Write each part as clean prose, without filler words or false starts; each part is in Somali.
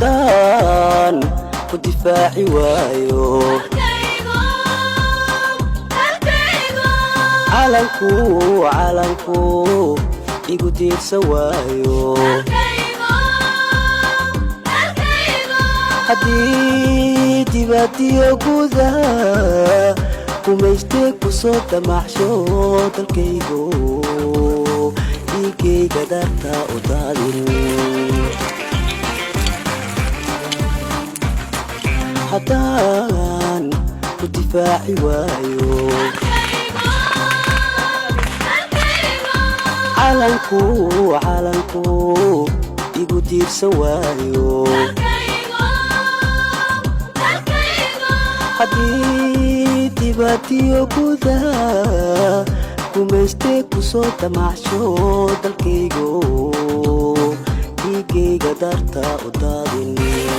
دان ودفاعي وايو علنكو igu diirsa waayo haddii dibadiyo gudaha kumaystee ku soo damaxsho dalkaygo dhiigayga darta u daadin haddaan ku difaaci waayo calanku igu diirsa waayo haddii dibadiyo gudaha kumaystee ku soo damaxsho dalkaygo dhiigayga darta u daadin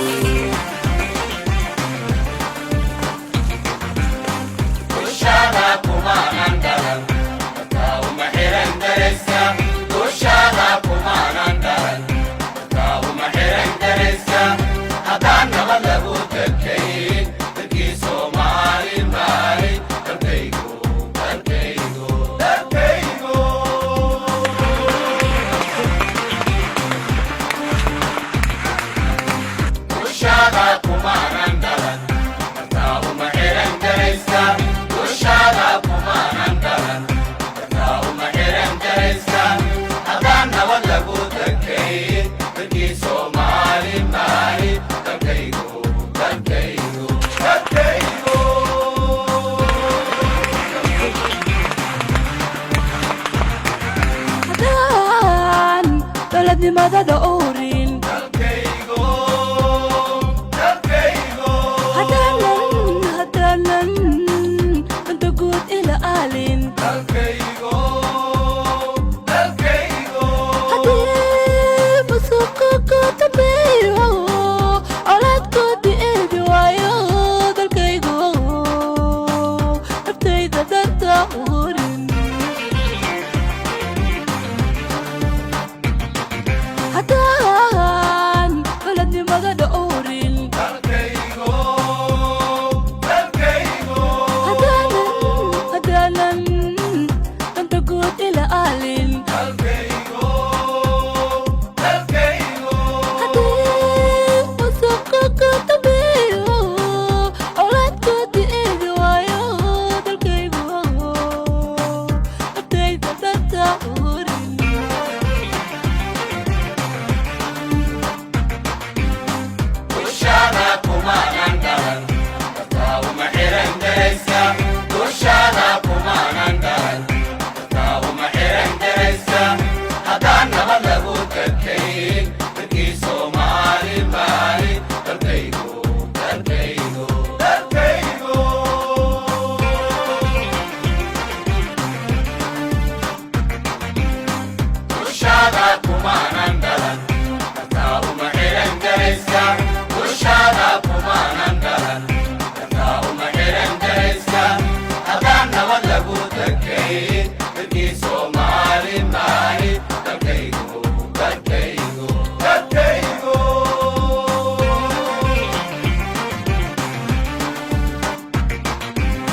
ماذا دورين هدانا انت قود الى آلين هدي بسوقك تبيعو علاد قد ايدي وايو دالكيغو ابتايدا دارتا ورين هدان بلدني ماذا دورين هدانا انت قود الى آلين هدي بسوقك تبيعو علاد قد ايدي وايو دالكيغو ابتايدا دارتا ورين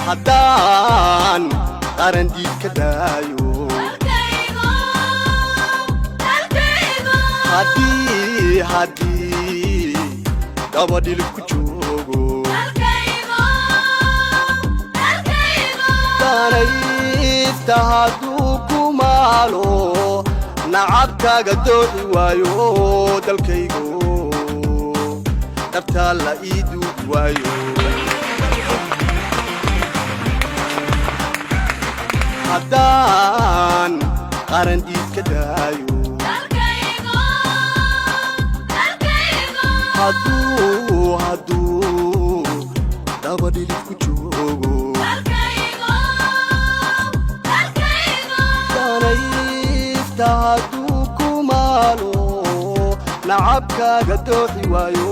haddaan qarandiid ka daayo haddii dabadhilib ku joogo danaysta hadduu ku maalo nacabkaaga dooci waayo dalkaygo dhabtaa la ii duubi waayo haddaan qaran diid ka daayo hadduu dabadhilid ku joogo danaysta hadduu ku maalo nacabkaaga dooxi waayo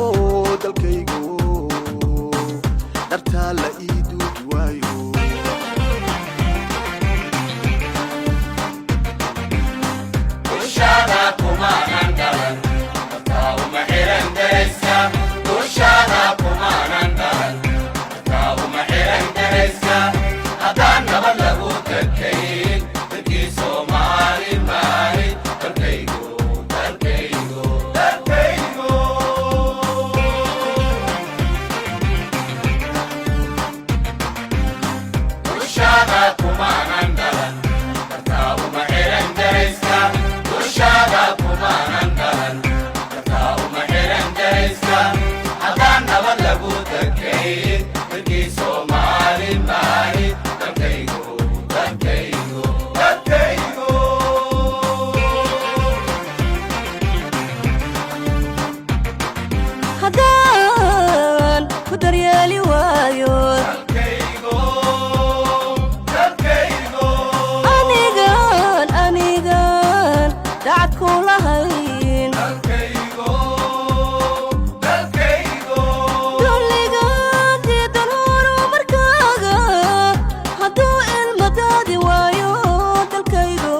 dalkaygo dhartaa la ii duugi waayo haddaan ku daryeeli waayo anigan dacad ku lahayn dulligaadii daruuru markaaga hadduu ilmadaadi waayo dalkaygo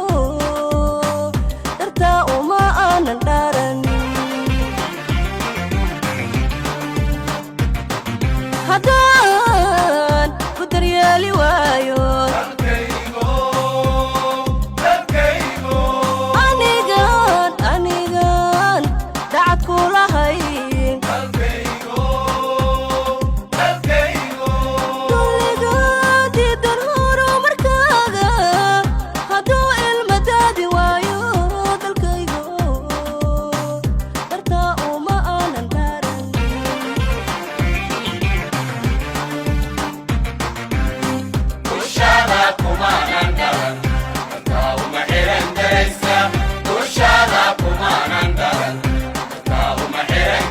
dartaa uma aanan dhaaran haddaan ku daryeeli waayo anigan dacad ku lahayn dulligaadii daruuru markaaga hadduu ilmadaadi waayo dalkaygo dartaa uma aanan dhaaran Kushada kumanan daran, kau mahiran